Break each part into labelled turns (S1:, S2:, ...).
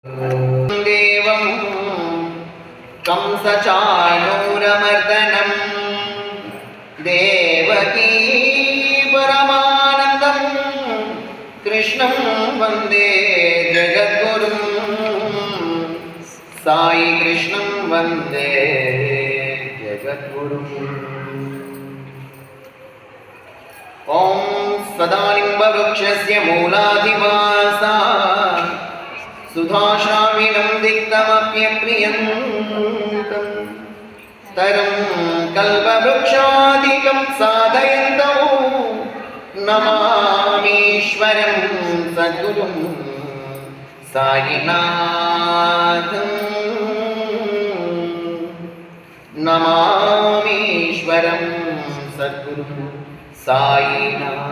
S1: देवं कंसचाणूरमर्दनं देवकी परमानन्दं कृष्णं वन्दे जगद्गुरुं साई कृष्णं वन्दे जगद्गुरुम्। ॐ सदानिम्बवृक्षस्य मूलाधिवासा सुधाश्राविणं दिक्तमप्यप्रियन्तं तरं कल्पवृक्षादिकं साधयन्तौ नमामीश्वरं सद्गुरुं साईनाथं नमामीश्वरं सद्गुरुं साईनाथं।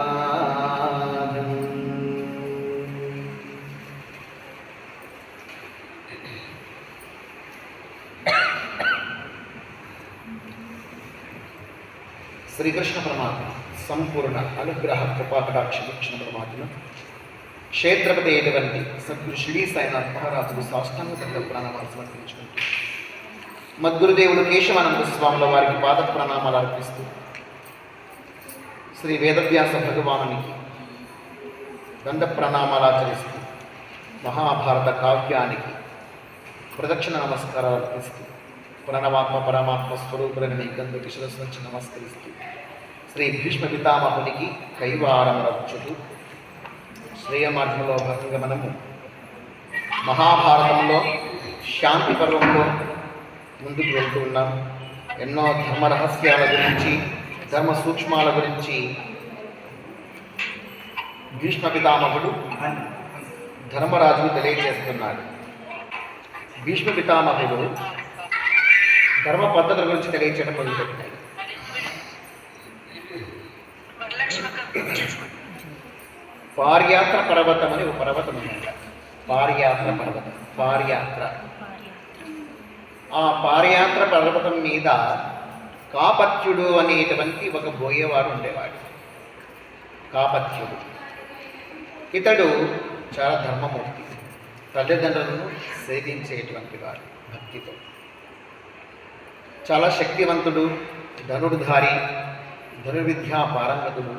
S1: శ్రీకృష్ణ పరమాత్మ సంపూర్ణ అనుగ్రహ కృపాకటాక్ష వీక్షణ పరమాత్మ క్షేత్రపతి అయినటువంటి సద్గురు షిరిడి సాయినాథ్ మహారాజుకు సాష్టాంగ దండ ప్రణామాలు సమర్పించుకుంటూ మద్గురుదేవుడు కేశవానంద స్వాముల వారికి పాద ప్రణామాలు అర్పిస్తూ శ్రీ వేదవ్యాస భగవానునికి దండ ప్రణామాలు ఆచరిస్తూ మహాభారత కావ్యానికి ప్రదక్షిణ నమస్కారాలు అర్పిస్తూ ప్రణవాత్మ పరమాత్మ స్వరూపులని గంధకి శిరస్సు నుంచి నమస్కరిస్తూ శ్రీ భీష్మ పితామహునికి కైవారం రక్షుడు శ్రేయమార్గంలో భాగంగా మనము మహాభారతంలో శాంతి పర్వంలో ముందుకు వెళ్తూ ఉన్నాం. ఎన్నో ధర్మ రహస్యాల గురించి ధర్మ సూక్ష్మాల గురించి భీష్మ పితామహుడు ధర్మరాజుకు తెలియజేస్తున్నాడు. భీష్మ పితామహుడు ధర్మ పద్ధతుల గురించి తెలియచేయడం మొదలుపెట్టినాయి. పార్యాత్ర పర్వతం అని ఒక పర్వతం ఉందంట. పార్యాత్ర పర్వతం, పార్యాత్ర. ఆ పార్యాత్ర పర్వతం మీద కాపత్యుడు అనేటువంటి ఒక బోయేవాడు ఉండేవాడు. కాపత్యుడు ఇతడు చాలా ధర్మమూర్తి, తల్లిదండ్రులను సేవించేటువంటి వాడు, భక్తితో చాలా శక్తివంతుడు, ధనుర్ధారి, ధనుర్విద్యా పారంగతుడు.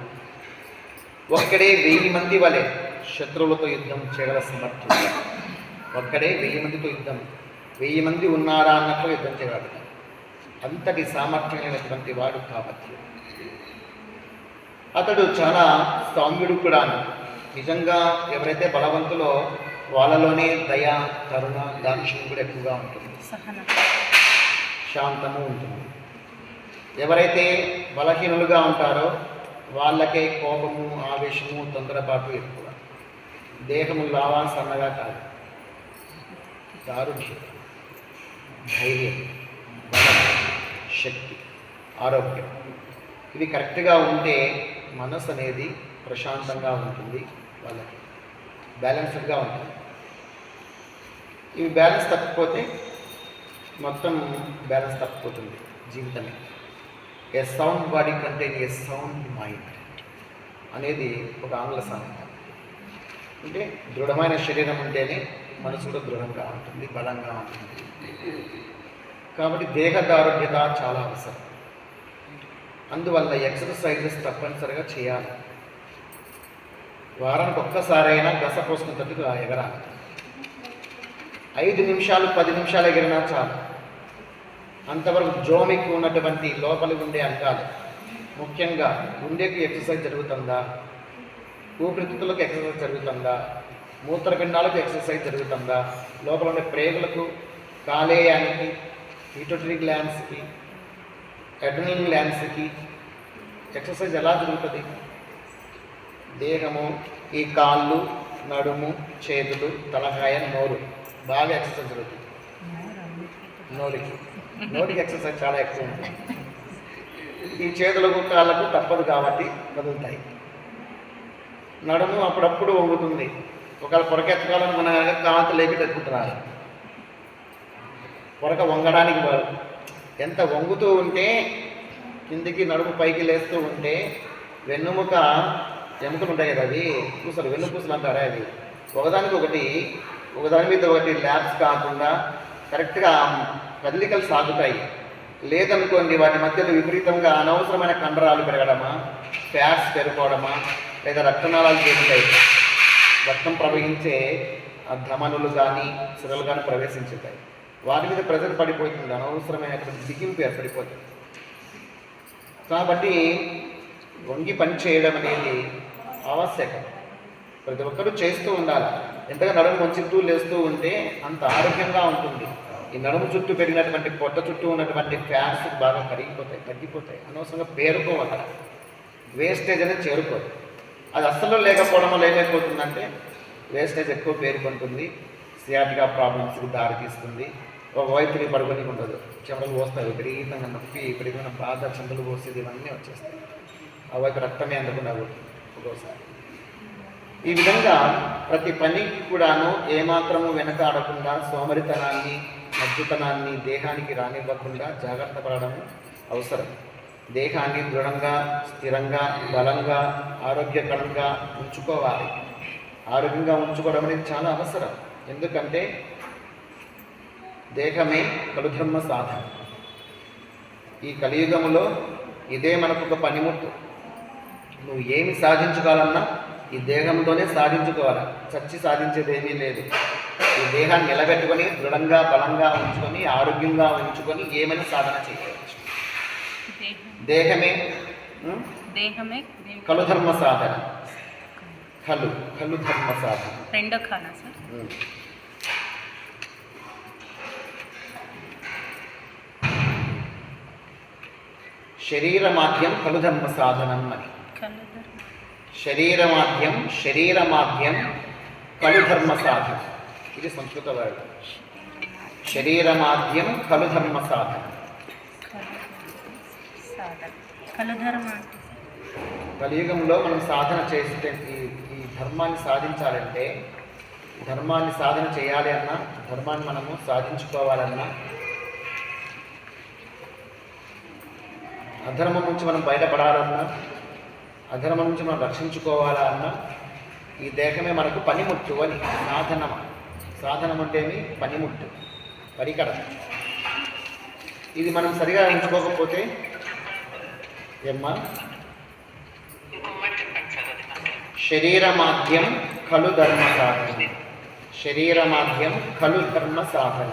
S1: ఒక్కడే 1000 మంది వలె శత్రువులతో యుద్ధం చేయగల సమర్థుడు. ఒక్కడే 1000 మందితో యుద్ధం, 1000 మంది ఉన్నారా అన్నట్లు యుద్ధం చేయగలడు. అంతటి సామర్థ్యమైనటువంటి వాడు కాపత్యుడు. అతడు చాలా సౌమ్యుడు కూడా. నిజంగా ఎవరైతే బలవంతులో వాళ్ళలోనే దయ, కరుణ, దాక్షిణ్యం కూడా ఎక్కువగా ఉంటుంది, శాంతము ఉంటుంది. ఎవరైతే బలహీనులుగా ఉంటారో వాళ్ళకే కోపము, ఆవేశము, తొందరపాటు ఎక్కువ. దేహము లావా సన్నగా కాదు, దారుణ్యం, ధైర్యం, బలం, శక్తి, ఆరోగ్యం ఇవి కరెక్ట్గా ఉంటే మనసు అనేది ప్రశాంతంగా ఉంటుంది, వాళ్ళకి బ్యాలెన్స్డ్గా ఉంటుంది. ఇవి బ్యాలెన్స్ తప్పిపోతే మొత్తం బ్యాలెన్స్ తప్పిపోతుంది జీవితమే. ఏ సౌండ్ బాడీ కంటైన్ ఏ సౌండ్ మైండ్ అనేది ఒక ఆంగ్ల సామెత. అంటే దృఢమైన శరీరం ఉంటేనే మనసు కూడా దృఢంగా ఉంటుంది, బలంగా ఉంటుంది. కాబట్టి దేహదారోగ్యత చాలా అవసరం. అందువల్ల ఎక్సర్సైజెస్ తప్పనిసరిగా చేయాలి. వారానికి ఒక్కసారైనా గస పోసుకున్నట్టుగా ఎగరాలి. 5 నిమిషాలు 10 నిమిషాలు ఎగిరినా చాలు. అంతవరకు జోమికి ఉన్నటువంటి లోపలి ఉండే అంగాలు, ముఖ్యంగా గుండెకు ఎక్సర్సైజ్ జరుగుతుందా, ఊపిరితిత్తులకు ఎక్సర్సైజ్ జరుగుతుందా, మూత్రపిండాలకు ఎక్సర్సైజ్ జరుగుతుందా, లోపల ఉండే ప్రేగులకు, కాలేయానికి, పిట్యూటరీ గ్లాండ్స్కి, అడ్రినల్ గ్లాండ్స్కి ఎక్సర్సైజ్ ఎలా జరుగుతుంది? దేహము, ఈ కాళ్ళు, నడుము, చేతులు, తలకాయ, నోరు బాగా ఎక్సర్సైజ్ జరుగుతుంది. నోటికి ఎక్సర్సైజ్ చాలా ఎక్కువ ఉంటుంది. ఈ చేతులకు, కాళ్ళకు తప్పదు కాబట్టి కదులుతాయి. నడుము అప్పుడప్పుడు వంగుతుంది. ఒకవేళ పొరకెత్తుకోవాలని మన కాంతి లేపి తెచ్చుకుంటున్నారు. పొరక వంగడానికి ఎంత వంగుతూ ఉంటే, కిందికి నడుము పైకి లేస్తూ ఉంటే వెన్నుముక ఎముకలు ఉంటాయి కదా, అవి పూసలు, వెన్ను పూసలు అంటారా, అవి ఒకదానికి ఒకటి ఒకదాని మీద ఒకటి ల్యాబ్స్ కాకుండా కరెక్ట్గా కదలికలు సాగుతాయి. లేదనుకోండి వాటి మధ్యలో విపరీతంగా అనవసరమైన కండరాలు పెరగడమా, ఫ్యాట్స్ పెరుగుకోవడమా, లేదా రక్తనాళాలు పెరుగుతాయి, రక్తం ప్రవహించే ధమనులు కానీ సిరలు కానీ ప్రవేశించుతాయి. వాటి మీద ప్రెజర్ పడిపోతుంది, అనవసరమైనటువంటి బిగింపు ఏర్పడిపోతుంది. కాబట్టి వంగి పని చేయడం అనేది ఆవశ్యకం, ప్రతి ఒక్కరూ చేస్తూ ఉండాలి. ఎంతగా నడుము వంచుతూ లేస్తూ ఉంటే అంత ఆరోగ్యంగా ఉంటుంది. ఈ నడుము చుట్టూ పెరిగినటువంటి పొట్ట చుట్టూ ఉన్నటువంటి ఫ్యాట్స్ బాగా కరిగిపోతాయి, తగ్గిపోతాయి, అనవసరంగా పేరుకోవాలి, వేస్టేజ్ అనేది చేరుకోదు. అది అస్సలు లేకపోవడం వల్ల ఏమైపోతుందంటే వేస్టేజ్ ఎక్కువ పేరుకుంటుంది, సియాటికా ప్రాబ్లమ్స్కి దారితీస్తుంది. ఒకవైపు తిరిగి పడుకొని ఉండదు, చెమటలు పోస్తాయి, విపరీతంగా నొప్పి, విపరీతమైన బాధ, చెమటలు పోసేది, ఇవన్నీ వచ్చేస్తాయి. ఆ వైపు రక్తమే అందకుండా ఒక్కోసారి. ఈ విధంగా ప్రతి పనికి కూడాను ఏమాత్రము వెనకాడకుండా సోమరితనాన్ని, మజ్జుతనాన్ని దేహానికి రానివ్వకుండా జాగ్రత్త పడడం అవసరం. దేహాన్ని దృఢంగా, స్థిరంగా, బలంగా, ఆరోగ్యకరంగా ఉంచుకోవాలి. ఆరోగ్యంగా ఉంచుకోవడం అనేది చాలా అవసరం. ఎందుకంటే దేహమే కలుధర్మ సాధన. ఈ కలియుగంలో ఇదే మనకు ఒక పనిముట్టు. నువ్వు ఏమి సాధించుకోవాలన్నా ఈ దేహంతోనే సాధించుకోవాలి, చచ్చి సాధించేది ఏమీ లేదు. ఈ దేహాన్ని నిలబెట్టుకొని దృఢంగా, బలంగా ఉంచుకొని, ఆరోగ్యంగా ఉంచుకొని ఏమైనా సాధన చేయవచ్చు. దేహమే కలుధర్మ సాధన. కలు ధర్మ సాధన
S2: రెండో ఖానా సార్.
S1: శరీరమాధ్యం కలుధర్మ సాధనం అని. శరీరమాధ్యం కలుధర్మ సాధన, ఇది సంస్కృత వర్డ్. శరీరమాధ్యం కలుధర్మ సాధన. కలియుగంలో మనం సాధన చేస్తే ఈ ధర్మాన్ని సాధించాలంటే, ధర్మాన్ని సాధన చేయాలి అన్నా, ధర్మాన్ని మనము సాధించుకోవాలన్నా, అధర్మం నుంచి మనం బయటపడాలన్నా, అధర్మం నుంచి మనం రక్షించుకోవాలన్నా ఈ దేహమే మనకు పనిముట్టు అని. సాధనం అంటేమి పనిముట్టు, పరికరం. ఇది మనం సరిగా ఉంచుకోకపోతే ఏమ్మా, శరీరమాధ్యం ఖలు ధర్మ సాధన. శరీరమాధ్యం ఖలు ధర్మ సాధన.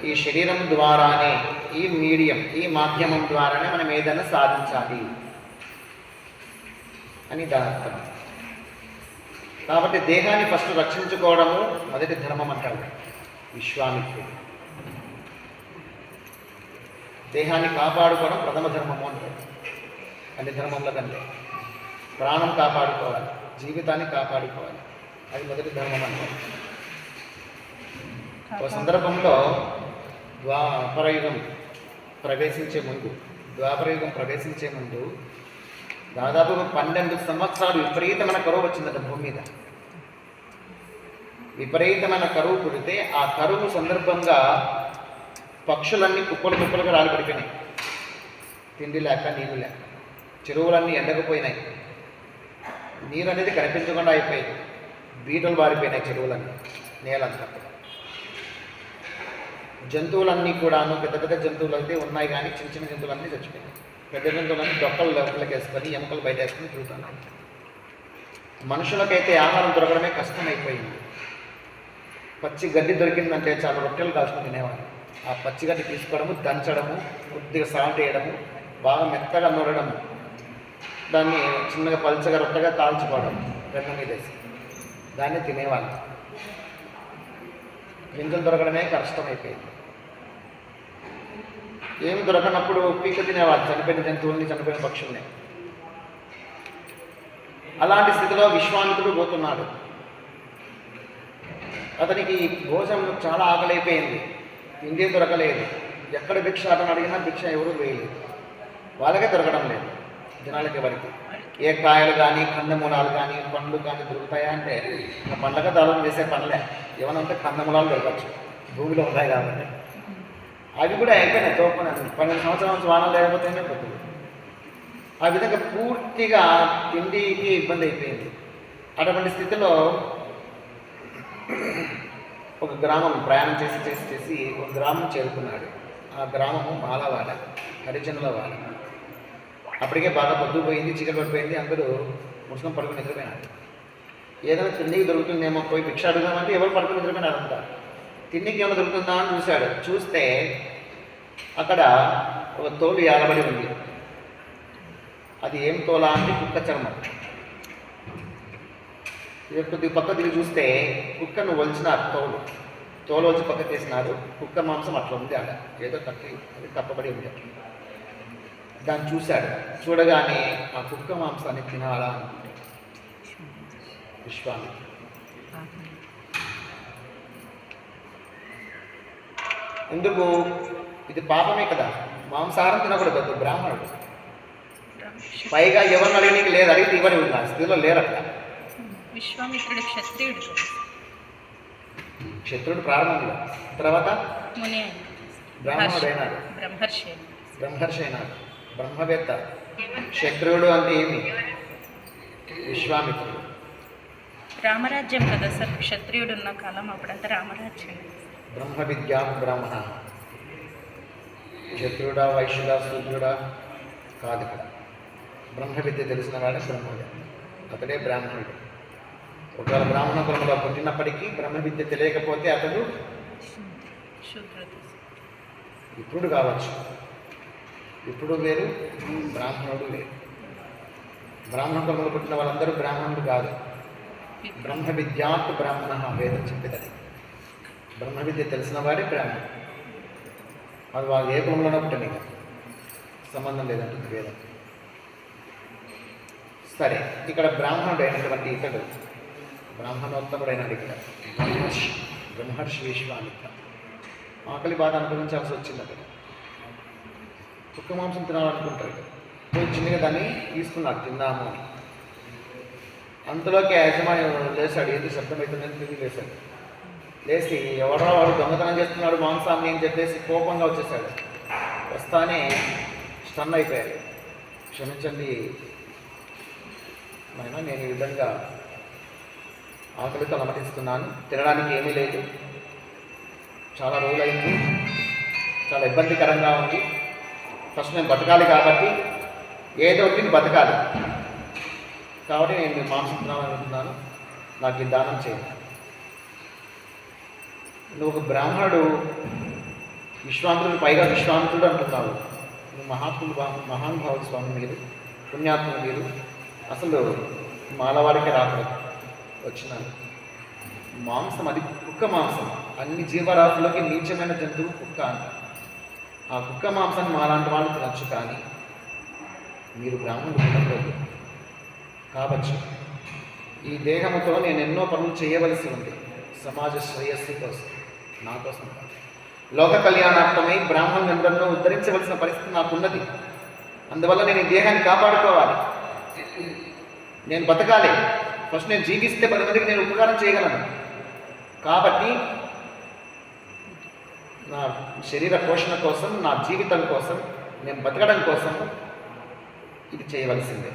S1: ఈ శరీరం ద్వారానే, ఈ మీడియం, ఈ మాధ్యమం ద్వారానే మనం ఏదైనా సాధించాలి అని దాని అర్థం. కాబట్టి దేహాన్ని ఫస్ట్ రక్షించుకోవడము మొదటి ధర్మం అంటారు విశ్వామిత్రుడు. దేహాన్ని కాపాడుకోవడం ప్రథమ ధర్మము అంటారు. అన్ని ధర్మంలో కంటే ప్రాణం కాపాడుకోవాలి, జీవితాన్ని కాపాడుకోవాలి, అది మొదటి ధర్మం అంటారు. ఒక సందర్భంలో ద్వాపరయుగం ప్రవేశించే ముందు దాదాపు 12 సంవత్సరాలు విపరీతమైన కరువు వచ్చిందట భూమి మీద. విపరీతమైన కరువు పుడితే ఆ కరువు సందర్భంగా పక్షులన్నీ కుప్పలుగా రాలిపడిపోయినాయి. తిండి లేక, నీళ్ళు లేక, చెరువులన్నీ ఎండకపోయినాయి, నీరు అనేది కనిపించకుండా అయిపోయింది, బీటలు బారిపోయినాయి చెరువులన్నీ, నేలంతా. జంతువులన్నీ కూడాను, పెద్ద పెద్ద జంతువులు అయితే ఉన్నాయి కానీ చిన్న చిన్న జంతువులన్నీ చచ్చిపోయినాయి. పెద్ద జంతువులన్నీ డొక్కలు లోపలికి వేసుకొని, ఎముకలు బయట వేసుకొని తిరుగుతున్నాయి. మనుషులకైతే ఆహారం దొరకడమే కష్టమైపోయింది. పచ్చి గడ్డి దొరికిందంటే చాలా రొట్టెలు కాల్చుకుని తినేవాళ్ళు. ఆ పచ్చి గడ్డి తీసుకోవడము, దంచడము, కొద్దిగా సాల్ట్ వేయడము, బాగా మెత్తగా నూరడము, దాన్ని చిన్నగా పల్చగా రొట్టెగా కాల్చుకోవడం, వెన్న మీద వేసి దాన్ని తినేవాళ్ళు. గింజలు దొరకడమే కష్టమైపోయింది. ఏమి దొరకనప్పుడు పీక తినేవాళ్ళు, చనిపోయిన జంతువుల్ని, చనిపోయిన పక్షుల్ని. అలాంటి స్థితిలో విశ్వామిత్రుడు పోతున్నాడు. అతనికి భోజనం చాలా ఆకలైపోయింది, తిండి దొరకలేదు. ఎక్కడ భిక్ష అతను అడిగినా భిక్ష ఎవరూ వేయలేదు, వాళ్ళకే దొరకడం లేదు జనాలకి. ఎవరికి ఏ కాయలు కానీ, కందమూలాలు కానీ, పండ్లు కానీ దొరుకుతాయా అంటే పండగ దానం చేసే పనులే. ఏమనంటే కందమూలాలు దొరకచ్చు, భూమిలో ఉంటాయి కాబట్టి. అవి కూడా అయిపోయినాయి, తోపన 12 సంవత్సరాల నుంచి వానలు లేకపోతేనే పోతుంది. ఆ విధంగా పూర్తిగా తిండికి ఇబ్బంది అయిపోయింది. అటువంటి స్థితిలో ఒక గ్రామం ప్రయాణం చేసి ఒక గ్రామం చేరుకున్నాడు. ఆ గ్రామము మాలవాడ, హరిజనుల వాడ. అప్పటికే బాగా పొద్దుపోయింది, చీకటి పడిపోయింది, అందరూ ముసుగం పడుకుని నిద్రపోయినారు. ఏదైనా తిండికి దొరుకుతుందేమో పోయి భిక్ష అడుగుదామంటే ఎవరు పడుకుని నిద్రపోయినారంతా. తిండికి ఏమైనా దొరుకుతుందా అని చూశాడు. చూస్తే అక్కడ ఒక తోలు ఏలబడి ఉంది. అది ఏం తోలా అంటే కుక్క చర్మం. కొద్దిగా పక్క తిరిగి చూస్తే కుక్కను ఒలిచినారు, తోలు వచ్చి పక్క తీసినారు. కుక్క మాంసం అట్లా ఉంది, అక్కడ ఏదో అది కప్పబడి ఉంది. దాన్ని చూశాడు. చూడగానే ఆ కుక్క మాంసాన్ని తినాలా అనుకుంటాడు విశ్వామిత్రుడు. ఎందుకు? ఇది పాపమే కదా, మాంసాహారం తినకూడదు. బ్రాహ్మణుడు, పైగా ఎవరిని అడిగడానికి లేదు, అడిగితే ఇవ్వని ఉన్నారు, స్థితిలో లేరు అట్లా.
S2: విశ్వామిత్రుడు క్షత్రియుడు,
S1: క్షత్రుడు ప్రారంభంలో, తర్వాత బ్రాహ్మణుడు అయినాడు, బ్రహ్మర్షి అయినాడు, బ్రహ్మవేత్త. క్షత్రియుడు అంటే ఏమి? విశ్వామిత్రుడు.
S2: రామరాజ్యం కదా సార్, క్షత్రియుడు ఉన్న కాలం అప్పుడంతా రామరాజ్యం.
S1: బ్రహ్మ విద్యా బ్రాహ్మణ. క్షత్రుడా, వైశ్యుడా, శూద్రుడా కాదు. ఇక్కడ బ్రహ్మ విద్య తెలిసిన వాడే బ్రహ్మవేత్త, అతడే బ్రాహ్మణుడు. ఒకవేళ బ్రాహ్మణ కులంలో పుట్టినప్పటికీ బ్రహ్మ విద్య తెలియకపోతే అతడు విప్రుడు కావచ్చు. విప్రుడు వేరు, బ్రాహ్మణుడు వేరు. బ్రాహ్మణ కులంలో పుట్టిన వాళ్ళందరూ బ్రాహ్మణుడు కాదు. బ్రహ్మ విద్యాత్ బ్రాహ్మణ వేదం చెప్పేదని. బ్రహ్మ విద్య తెలిసిన వాడే బ్రాహ్మణుడు. అది వాళ్ళు ఏ కులంలోనో పుట్టని సంబంధం లేదంటుంది వేదం. సరే, ఇక్కడ బ్రాహ్మణుడు అయినటువంటి ఇతడు బ్రాహ్మణోత్తముడైనాడు. ఇక్కడ బ్రహ్మర్షి విశ్వామిత్ర ఆకలి బాధ అనుభవించాల్సి వచ్చింది. అక్కడ కుక్క మాంసం తినాలనుకుంటాడు. పోయి చిన్నగా దాన్ని తీసుకున్నాడు, తిందాము అని. అంతలోకి యజమాని లేచాడు. ఏది శబ్దం అవుతుందని తిరిగి లేచాడు. లేచి ఎవడో వాడు దొంగతనం చేస్తున్నాడు మాంసాన్ని అని చెప్పేసి కోపంగా వచ్చేసాడు. వస్తానే స్టన్ అయిపోయాడు. క్షమించండి నాయన, నేను ఈ విధంగా ఆకలితో అలమటిస్తున్నాను, తినడానికి ఏమీ లేదు, చాలా రోజులైంది, చాలా ఇబ్బందికరంగా ఉంది. ఫస్ట్ నేను బతకాలి కాబట్టి ఏదో ఒకటి బతకాలి కాబట్టి నేను మీ మాంసం తినాలనుకుంటున్నాను, నాకు ఈ దానం చేయండి. నువ్వు ఒక బ్రాహ్మణుడు, విశ్వామిత్రుడు, పైగా విశ్వామిత్రుడు అంటున్నావు. నువ్వు మహానుభావుడు స్వామి, మీరు పుణ్యాత్ములు, మీరు అసలు మాలవాడికి రాకూడదు. వచ్చినాను మాంసం, అది కుక్క మాంసం. అన్ని జీవరాశులకి నీచమైన జంతువు కుక్క అంట. ఆ కుక్క మాంసాన్ని మాలాంటి వాళ్ళు తినచ్చు, కానీ మీరు బ్రాహ్మణుడు తినకూడదు. కావచ్చు, ఈ దేహముతో నేను ఎన్నో పనులు చేయవలసి ఉంది, సమాజ శ్రేయస్సు కోసం, నా కోసం కాదు. లోక కళ్యాణార్థమై బ్రాహ్మణులందరినో ఉద్ధరించవలసిన పరిస్థితి నాకున్నది. అందువల్ల నేను ఈ దేహాన్ని కాపాడుకోవాలి, నేను బతకాలి. ఫస్ట్ నేను జీవిస్తే 10 మందికి నేను ఉపకారం చేయగలను. కాబట్టి నా శరీర పోషణ కోసం, నా జీవితం కోసం, నేను బతకడం కోసం ఇది చేయవలసిందే.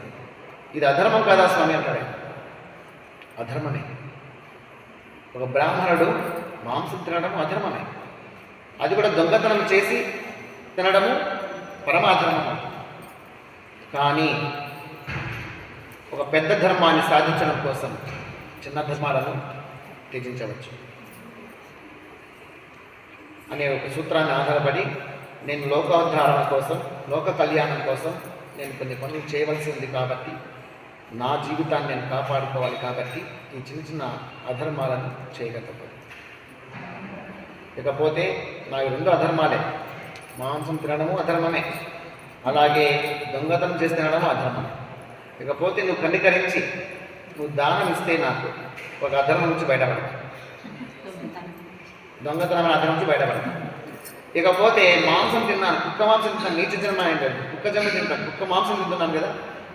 S1: ఇది అధర్మం కాదా స్వామి అంటాడు. అధర్మమే. ఒక బ్రాహ్మణుడు మాంసం తినడం అధర్మమే. అది కూడా దొంగతనం చేసి తినడము పరమాధర్మము. కానీ ఒక పెద్ద ధర్మాన్ని సాధించడం కోసం చిన్న ధర్మాలను త్యజించవచ్చు అనే ఒక సూత్రాన్ని ఆధారపడి నేను లోకోద్ధారణ కోసం, లోక కళ్యాణం కోసం నేను కొన్ని పనులు చేయవలసి ఉంది. కాబట్టి నా జీవితాన్ని నేను కాపాడుకోవాలి. కాబట్టి ఈ చిన్న చిన్న అధర్మాలను చేయకపోతే, ఇకపోతే నాకు 2 అధర్మాలే. మాంసం తినడము అధర్మమే, అలాగే దొంగతనం చేసి తినడము అధర్మమే. ఇకపోతే నువ్వు కనికరించి నువ్వు దానం ఇస్తే నాకు ఒక అధర్మం నుంచి బయటపడతా, దొంగతనం అధర్మం నుంచి బయటపడతా. ఇకపోతే మాంసం తిన్నాను, కుక్క మాంసం తిన్నాను, నీచ జన్మ ఏంటంటే కుక్క జన్మ తింటాను, కుక్క మాంసం తింటున్నాను కదా,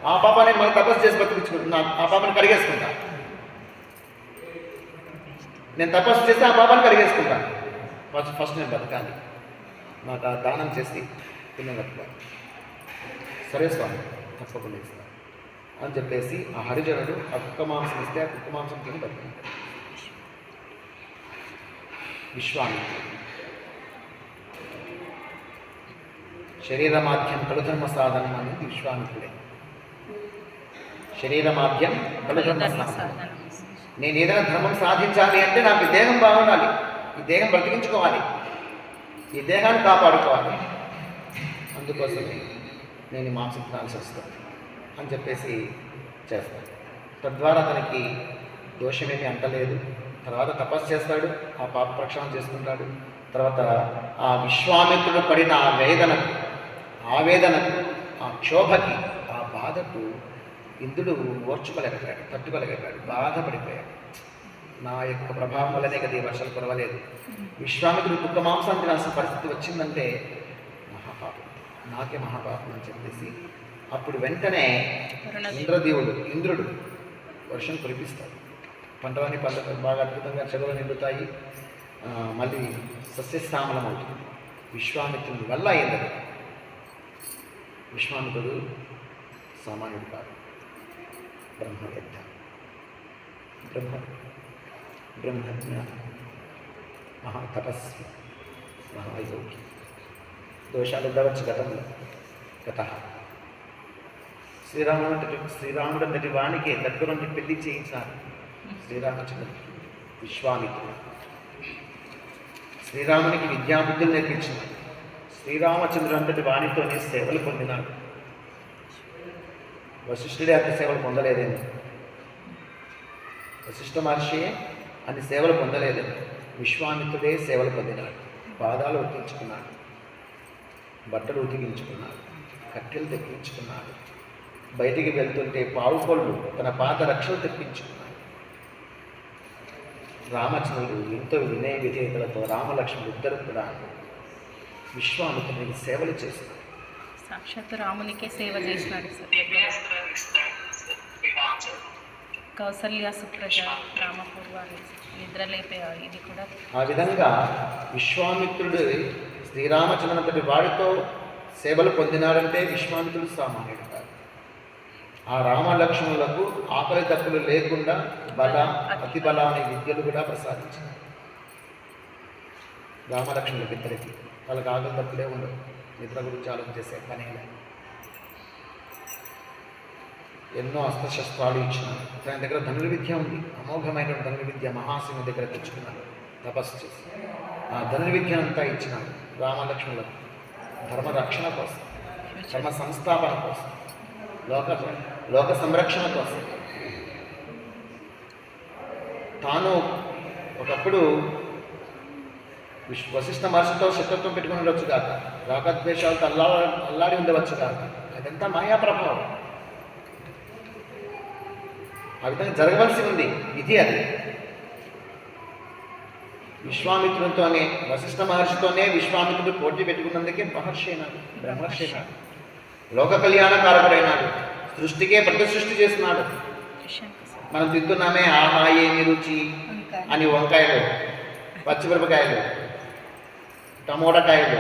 S1: ఆ పాపాన్ని మళ్ళీ తపస్సు చేసి బతికించుకుంటున్నాను, ఆ పాపాన్ని కడిగేసుకుంటా. నేను తపస్సు చేస్తే ఆ పాపాన్ని కడిగేసుకుంటాను. ఫస్ట్ నేను బతకాలి, నాకు ఆ దానం చేసి తిన్న బతకాలి. సరే స్వామి. తప్పకుండా ఇస్తాను అని చెప్పేసి ఆ హరిజనుడు ఆ కుక్క మాంసం ఇస్తే ఆ కుక్క మాంసం తిని బతికింటాడు. విశ్వామిత్రుడు శరీరమాధ్యం కలుధర్మ సాధనం అనేది విశ్వామిత్రుడే. శరీరమాధ్యం కలుధర్మ సాధనం. నేను ఏదైనా ధర్మం సాధించాలి అంటే నాకు ఈ దేహం బాగుండాలి, ఈ దేహం బ్రతికించుకోవాలి, ఈ దేహాన్ని కాపాడుకోవాలి. అందుకోసమే నేను ఈ మాంసం తినాల్సి వస్తుంది అని చెప్పేసి చేస్తాడు. తద్వారా తనకి దోషమేమీ అంటలేదు. తర్వాత తపస్సు చేస్తాడు, ఆ పాప ప్రక్షాళన చేసుకుంటాడు. తర్వాత ఆ విశ్వామిత్రుడు పడిన ఆ వేదనకు, ఆవేదనకు, ఆ క్షోభకి, ఆ బాధకు ఇంద్రుడు ఓర్చుకోలేకపోయాడు, తట్టుకోలేకపోయాడు, బాధపడిపోయాడు. నా యొక్క ప్రభావం వల్లనే కదా ఈ వర్షాలు కురవలేదు, విశ్వామిత్రుడు కుక్క మాంసం తినాల్సిన పరిస్థితి వచ్చిందంటే మహాపాపం, నాకే మహాపాపం అని చెప్పేసి అప్పుడు వెంటనే ఇంద్రుడు వర్షం కురిపిస్తాడు. పంటలన్నీ బాగా అద్భుతంగా చెరువులు నిండుతాయి, మళ్ళీ సస్యశ్యామలం అవుతుంది. విశ్వామిత్రుని వల్ల అయింది. విశ్వామిత్రుడు సామాన్యుడు కాదు, బ్రహ్మవేత్త, బ్రహ్మజ్ఞ, మహాతపస్వి, మహాయోగి. దోషాలు ఉండవచ్చు గతంలో. శ్రీరాముడు అంతటి వానికి దగ్గరుండి పెళ్లి చేయించారు శ్రీరామచంద్రుడికి విశ్వామిత్రుడు. శ్రీరామునికి విద్యాబుద్ధులు నేర్పించినాడు. శ్రీరామచంద్రుడు అంతటి వాణితోనే సేవలు పొందినాడు. వశిష్ఠుడే అంత సేవలు పొందలేదేమో, వశిష్ఠ మహర్షియే అన్ని సేవలు పొందలేదేమో, విశ్వామిత్రుడే సేవలు పొందినాడు. పాదాలు ఉతికించుకున్నాడు, బట్టలు ఉతికించుకున్నాడు, కట్టెలు తెప్పించుకున్నాడు. బయటికి వెళ్తుంటే పావుకొళ్ళు తన పాత రక్షలు తెప్పించుకున్నాడు. రామచంద్రుడు ఎంతో వినయ విధేయతలతో రామలక్ష్మణుడు ఇద్దరు కూడా విశ్వామిత్రునికి సేవలు చేసినాడు.
S2: సాక్షాత్ రామునికే సేవ చేసినాడు సార్. కౌసల్య సుప్రజ రామపూర్వాన్ని నిద్రలేపే ఇది కూడా.
S1: ఆ విధంగా విశ్వామిత్రుడు శ్రీరామచంద్రునంతటి వాడితో సేవలు పొందినాడంటే విశ్వామిత్రుడు సామాన్యుడు కాదు. ఆ రామలక్ష్మణులకు ఆకలి తప్పులు లేకుండా బల, అతి బల అనే విద్యలు కూడా ప్రసాదించారు. రామలక్ష్మణులకు ఇద్దరికి వాళ్ళకి ఆకలి తప్పులే ఉండవు, నిద్ర గురించి ఆలోచన చేసే పనే లేదు. ఎన్నో అస్త్రశస్త్రాలు ఇచ్చినారు. తన దగ్గర ధనుర్విద్య ఉంది, అమోఘమైన ధనుర్విద్య మహాశివుని దగ్గర తెచ్చుకున్నాడు తపస్సు చేసి. ఆ ధనుర్విద్య అంతా ఇచ్చినాడు రామలక్ష్మణులకు ధర్మ రక్షణ కోసం, ధర్మ సంస్థాపన కోసం, లోక సంరక్షణ కోసం. తాను ఒకప్పుడు వశిష్ఠ మహర్షితో శత్రుత్వం పెట్టుకుని ఉండవచ్చు కాక, రాగద్వేషాలతో అల్లాడి ఉండవచ్చు కాక, అదంతా మాయా ప్రభావం. ఆ విధంగా జరగవలసి ఉంది, విధి అది. విశ్వామిత్రునితోనే, వశిష్ఠ మహర్షితోనే విశ్వామిత్రుడు పోటీ పెట్టుకున్నందుకే మహర్షి అయినాడు, బ్రహ్మర్షి అయినాడు, లోక కళ్యాణకారకుడైనాడు, సృష్టికే ప్రతి సృష్టి చేస్తున్నాడు. మనం తింటున్నామే ఆహా ఏమి రుచి అని వంకాయలు, పచ్చిమిరపకాయలు, టమోటాకాయలు,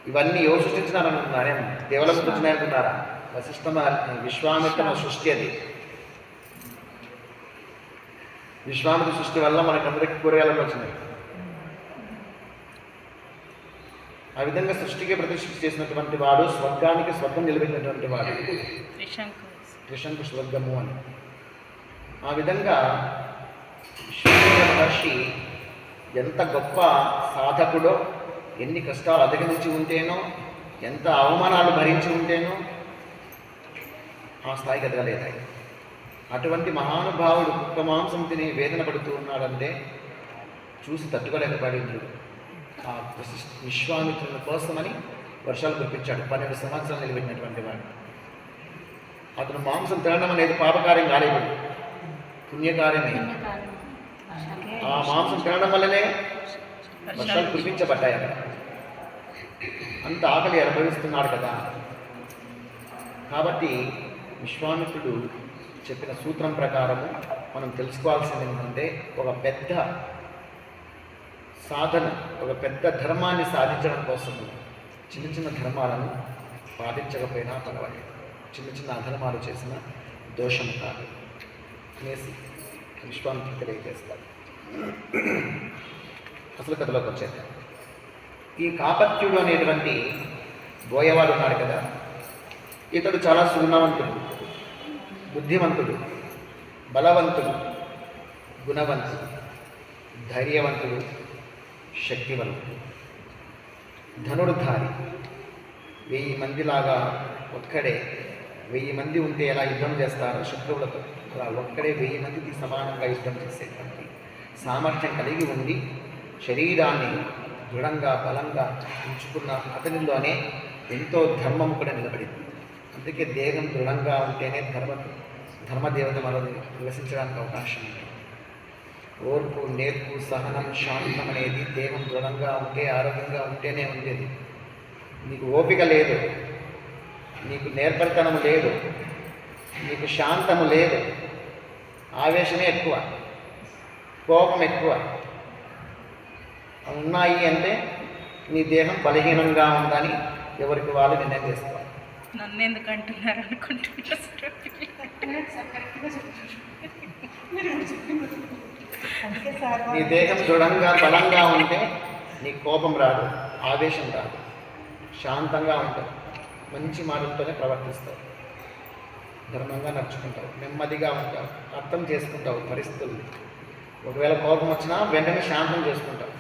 S1: ఇవన్నీ ఎవరు సృష్టించినారనుకున్నారేమో, దేవతలు సృష్టించినారనుకున్నారా? వశిష్ఠ విశ్వామిత్ర సృష్టి అది. విశ్వామిత్ర సృష్టి వల్ల మనకందరికీ కూరగాయలు వచ్చినాయి. ఆ విధంగా సృష్టికి ప్రతిష్ఠ చేసినటువంటి వాడు, స్వర్గానికి స్వర్గం నిలబెట్టినటువంటి వాడు త్రిశంకు స్వర్గము అని. ఆ విధంగా విశ్వామిత్ర మహర్షి ఎంత గొప్ప సాధకుడో, ఎన్ని కష్టాలు అధిగమించి ఉంటేనో, ఎంత అవమానాలు భరించి ఉంటేనో ఆ స్థాయికి ఎదగలేదాయి. అటువంటి మహానుభావుడు కుక్క మాంసం తిని వేదన పడుతూ ఉన్నాడంటే చూసి తట్టుకోలేకపోయాడు ఇంద్రుడు. ఆ విశ్వామిత్రుని కోసమని వర్షాలు కురిపించాడు. 12 సంవత్సరాలు నిలబెట్టినటువంటి వాడు. అతను మాంసం తినడం అనేది పాపకార్యం కాలేదు, పుణ్యకార్యమే. ఆ మాంసం తినడం వల్లనే వర్షాలు కురిపించబడ్డాయి. అక్కడ అంత ఆకలి అనుభవిస్తున్నాడు కదా. కాబట్టి విశ్వామిత్రుడు చెప్పిన సూత్రం ప్రకారము మనం తెలుసుకోవాల్సింది ఏంటంటే, ఒక పెద్ద సాధన, ఒక పెద్ద ధర్మాన్ని సాధించడం కోసం చిన్న చిన్న ధర్మాలను పాటించకపోయినా పర్వాలేదు. చిన్న చిన్న అధర్మాలు చేసిన దోషం కాదు అనేసి విశ్వామిత్రుడు తెలియజేస్తాడు. అసలు కథలోకి వచ్చేది, ఈ కాపత్యుడు అనేటువంటి బోయవాడు ఉన్నాడు కదా, ఇతడు చాలా సుగుణవంతుడు, బుద్ధివంతుడు, బలవంతుడు, గుణవంతుడు, ధైర్యవంతుడు, శక్తివంతుడు, ధనుర్ధారి. 1000 మందిలాగా ఒక్కడే 1000 మంది ఉంటే ఎలా యుద్ధం చేస్తారో శత్రువులతో, అలా ఒక్కడే 1000 మందికి సమానంగా యుద్ధం చేసేటువంటి సామర్థ్యం కలిగి ఉండి శరీరాన్ని దృఢంగా బలంగా ఉంచుకున్న అతనిలోనే ఎంతో ధర్మం కూడా నిలబడింది. అందుకే దేహం దృఢంగా ఉంటేనే ధర్మదేవత మనం నివసించడానికి అవకాశం ఉంది. ఓర్పు, నేర్పు, సహనం, శాంతం అనేది దేహం దృఢంగా ఉంటే, ఆరోగ్యంగా ఉంటేనే ఉండేది. నీకు ఓపిక లేదు, నీకు నేర్పరితనం లేదు, నీకు శాంతము లేదు, ఆవేశమే ఎక్కువ, కోపం ఎక్కువ ఉన్నాయి అంటే నీ దేహం బలహీనంగా ఉందని ఎవరికి వాళ్ళు నిర్ణయం చేసుకోవాలి.
S2: నన్ను ఎందుకు అంటున్నారు అనుకుంటున్నా.
S1: నీ దేహం దృఢంగా బలంగా ఉంటే నీ కోపం రాదు, ఆవేశం రాదు, శాంతంగా ఉంటావు, మంచి మాటలతోనే ప్రవర్తిస్తావు, ధర్మంగా నడుచుకుంటావు, నెమ్మదిగా ఉంటావు, అర్థం చేసుకుంటావు పరిస్థితుల్ని. ఒకవేళ కోపం వచ్చినా వెంటనే శాంతం చేసుకుంటావు.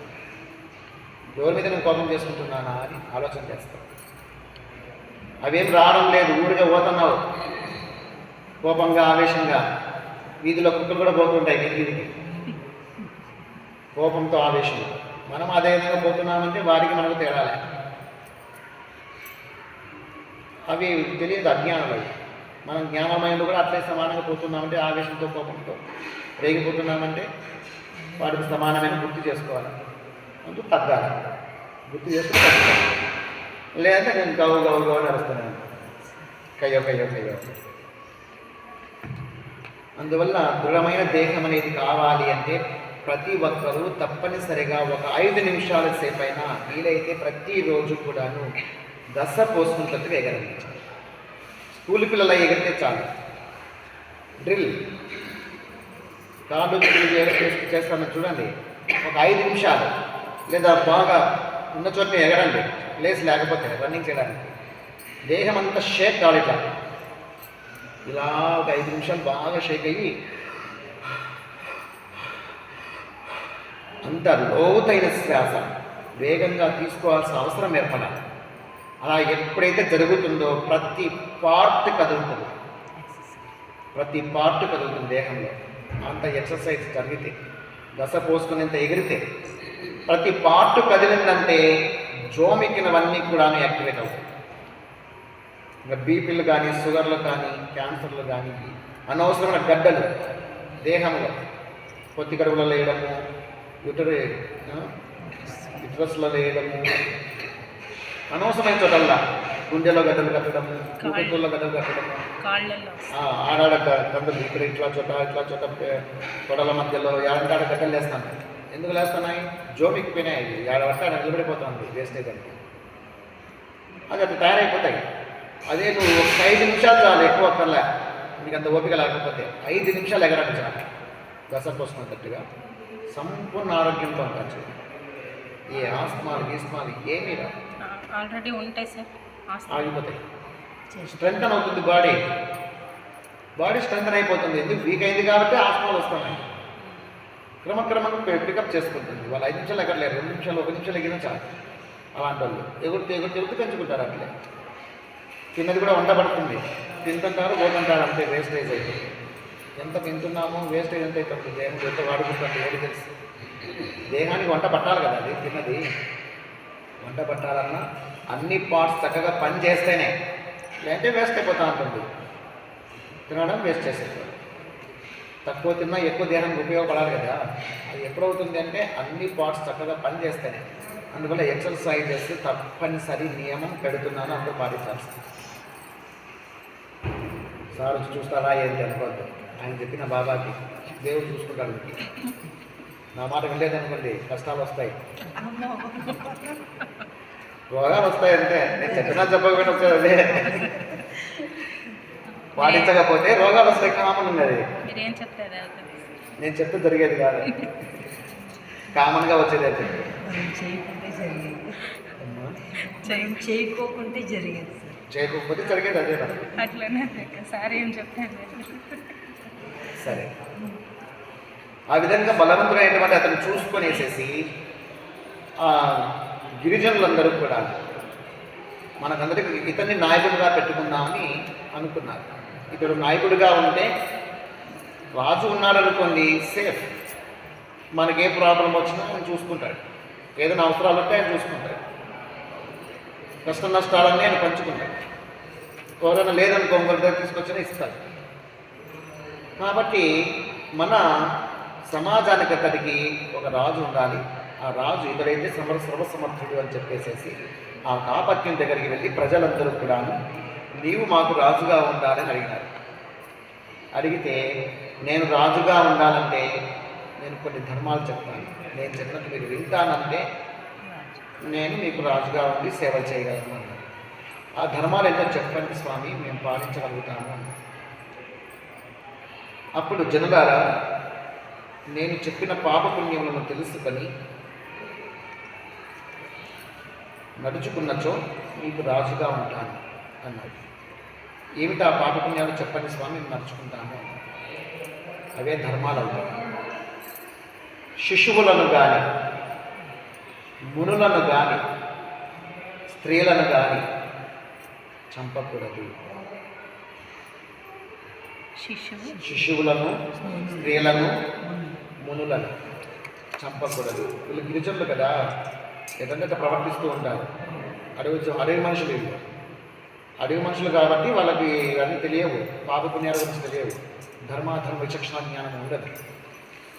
S1: ఎవరి మీద నేను కోపం చేసుకుంటున్నానా అని ఆలోచన చేస్తావు. అవేం రావడం లేదు, ఊరిగా పోతున్నావు కోపంగా, ఆవేశంగా. వీధిలో కుక్కలు కూడా పోతుంటాయి వీధికి, కోపంతో, ఆవేశంతో. మనం అదే విధంగా పోతున్నామంటే వారికి మనకు తేడాలే. అవి తెలియదు, అజ్ఞానం. అవి మనం జ్ఞానమయంలో కూడా అట్లే సమానంగా పోతున్నామంటే, ఆవేశంతో, కోపంతో రేగిపోతున్నామంటే వాటికి సమానమైన గుర్తు చేసుకోవాలి, అంటూ తగ్గాలి. గుర్తు చేసుకుని తగ్గాలి. లేదంటే నేను గౌ గౌ గౌ నడుస్తున్నాను, కయ్యో కయ్యో కయ్యో. అందువల్ల దృఢమైన దేహం అనేది కావాలి అంటే ప్రతి ఒక్కరూ తప్పనిసరిగా ఒక 5 నిమిషాల సేపు అయినా వీలైతే ప్రతిరోజు కూడాను దశ పోసుకుంటూ ఎగరలించాలి. స్కూల్ పిల్లలు ఎగిరితే చాలు. డ్రిల్ కాళ్ళు చేస్తాను చూడండి, ఒక 5 నిమిషాలు లేదా బాగా ఉన్న చోటనే ఎగరండి, ప్లేస్ లేకపోతే రన్నింగ్ చేయడానికి. దేహం అంతా షేక్ కావాలి, ఇట్లా ఇలా ఒక 5 నిమిషాలు బాగా షేక్ అయ్యి అంత లోతైన శ్వాస వేగంగా తీసుకోవాల్సిన అవసరం ఏర్పడాలి. అలా ఎప్పుడైతే జరుగుతుందో ప్రతి పార్ట్ కదులుతుంది, ప్రతి పార్ట్ కదులుతుంది దేహంలో. అంత ఎక్సర్సైజ్ జరిగితే, దశ పోసుకునేంత ఎగిరితే, ప్రతి పార్ట్ కదిలిందంటే జోమికినవన్నీ కూడా యాక్టివేట్ అవుతాయి. ఇంకా బీపీలు కానీ, షుగర్లు కానీ, క్యాన్సర్లు కానీ, అనవసరమైన గడ్డలు దేహంలో పొత్తి కడుపులో వేయడము, యుటరస్లో వేయడము, అనవసరమైన చోటల్లా గుండెలో గడ్డలు కట్టడము, ఊపిరిలో గడ్డలు కట్టడము, ఆడాడ గడ్డలు ఇక్కడ ఇట్లా చోట తొడల మధ్యలో ఏడాడ గడ్డలు వేస్తాను. ఎందుకు లేస్తున్నాయి? జోమిక్కిపోయినాయి. ఏడబట్ట నిలబడిపోతుంది వేస్టేజ్ అంటే. అది అట్లా తయారైపోతాయి. అదే నువ్వు ఒక 5 నిమిషాలు చాలు, ఎక్కువ అక్కర్లే. మీకు అంత ఓపిక లేకపోతే 5 నిమిషాలు ఎగరండి చాలు, దశ పోసుకున్నట్టుగా సంపూర్ణ ఆరోగ్యంతో ఉంటారు. ఏ ఆస్తమాలు గీస్తమాలు ఏమీ రావు,
S2: ఆల్రెడీ ఉంటాయి సార్,
S1: ఆగిపోతాయి. స్ట్రెంగ్తన్ అవుతుంది బాడీ స్ట్రెంగ్తన్ అయిపోతుంది. ఎందుకు? వీక్ అయింది కాబట్టి ఆస్తమాలు వస్తున్నాయి. క్రమక్రమంగా పికప్ చేసుకుంటుంది. వాళ్ళు 5 నిమిషాలు ఎగరలేరు, 2 నిమిషాలు, 1 నిమిషాలు ఎగిరినా చాలు. అలాంటి వాళ్ళు ఎగురుతూ పెంచుకుంటారు. అట్లే తిన్నది కూడా వండబడుతుంది, తింటుంటారు, పోతుంటారు, అంతే వేస్టేజ్ అవుతుంది. ఎంత తింటున్నామో వేస్టేజ్ ఎంత అవుతుంది, దేహం ఎంత వాడుకుంటుంది ఏది తెలుసు. దేహానికి వంట పట్టాలి కదా, అది తిన్నది వంట పట్టాలన్నా అన్ని పార్ట్స్ చక్కగా పని చేస్తేనే, లేదంటే వేస్ట్ అయిపోతూ ఉంటుంది. తినడం వేస్ట్ చేసేస్తారు. తక్కువ తిన్నా ఎక్కువ దేహానికి ఉపయోగపడాలి కదా, అది ఎప్పుడవుతుంది అంటే అన్ని పార్ట్స్ చక్కగా పని చేస్తేనే. అందువల్ల ఎక్సర్సైజెస్ తప్పనిసరి నియమం పెడుతున్నాను, అందరూ పాటించాల్సింది. సార్ వచ్చి చూస్తారా ఏంటి అనుకోవద్దు, ఆయన చెప్పిన బాబాకి దేవుడు చూసుకుంటాడు. నా మాట వినలేదనుకోండి కష్టాలు వస్తాయి, రోగాలు వస్తాయంటే నేను చెప్పినా చెప్పకపోయినా వచ్చేది. పాటించకపోతే రోగాలు వస్తాయి, కామన్ ఉన్నది.
S2: మీరేం చెప్తే అదే అవుతుంది.
S1: నేను చెప్తే జరిగేది కాదు, కామన్గా వచ్చేది అయితే.
S3: చేయకోకుంటే జరిగేది సార్.
S1: చేయకపోతే జరిగేది అదే.
S2: అట్లనే సార్ ఏం చెప్తాను.
S1: సరే, ఆ విధంగా బలవంతుడైనటువంటి అతను చూసుకొనేసేసి ఆ గిరిజనులందరూ కూడా మనకందరికి ఇతన్ని నాయకుడిగా పెట్టుకుందామని అనుకున్నారు. ఇతడు నాయకుడిగా ఉంటే రాజు ఉన్నాడనుకోండి సేఫ్, మనకే ప్రాబ్లం వచ్చినా ఆయన చూసుకుంటాడు, ఏదైనా అవసరాలు ఉంటే ఆయన చూసుకుంటాడు, కష్ట నష్టాలన్నీ ఆయన పంచుకుంటాడు, ఎవరైనా లేదనుకో ఇంకొకరి దగ్గర తీసుకొచ్చినా ఇస్తాడు. కాబట్టి మన సమాజానికి అతడికి ఒక రాజు ఉండాలి. ఆ రాజు ఇతడైతే సర్వసమర్థుడు అని చెప్పేసేసి ఆ కాపట్యం దగ్గరికి వెళ్ళి ప్రజలందరూ కూడా నీవు మాకు రాజుగా ఉండాలని అడిగినారు. అడిగితే నేను రాజుగా ఉండాలంటే నేను కొన్ని ధర్మాలు చెప్తాను, నేను చెప్పినట్టు మీరు వింటానంటే నేను మీకు రాజుగా ఉండి సేవ చేయగలను అన్నారు. ఆ ధర్మాలు ఏంటో చెప్పండి స్వామి, మేము పాటించగలుగుతాము అన్నారు. అప్పుడు జనులారా, నేను చెప్పిన పాపపుణ్యములను తెలుసుకొని నడుచుకున్నచో మీకు రాజుగా ఉంటాను అన్నాడు. ఏమిటి ఆ పాపపుణ్యాలు చెప్పండి స్వామి, నేను నడుచుకుంటాను. అవే ధర్మాలు అవుతాయి. శిశువులను కానీ, మునులను కానీ, స్త్రీలను కానీ చంపకూడదు. శిశువులను, స్త్రీలను, మునులను చంపకూడదు. వీళ్ళు గిరిజనులు కదా, ఏదంటే ప్రవర్తిస్తూ ఉంటారు. అడవి మనుషులు వీళ్ళు. అడవి మనుషులు కాబట్టి వాళ్ళకి ఇవన్నీ తెలియవు, పాపపుణ్యాల గురించి తెలియవు, ధర్మాధర్మ విచక్షణ జ్ఞానం ఉండదు,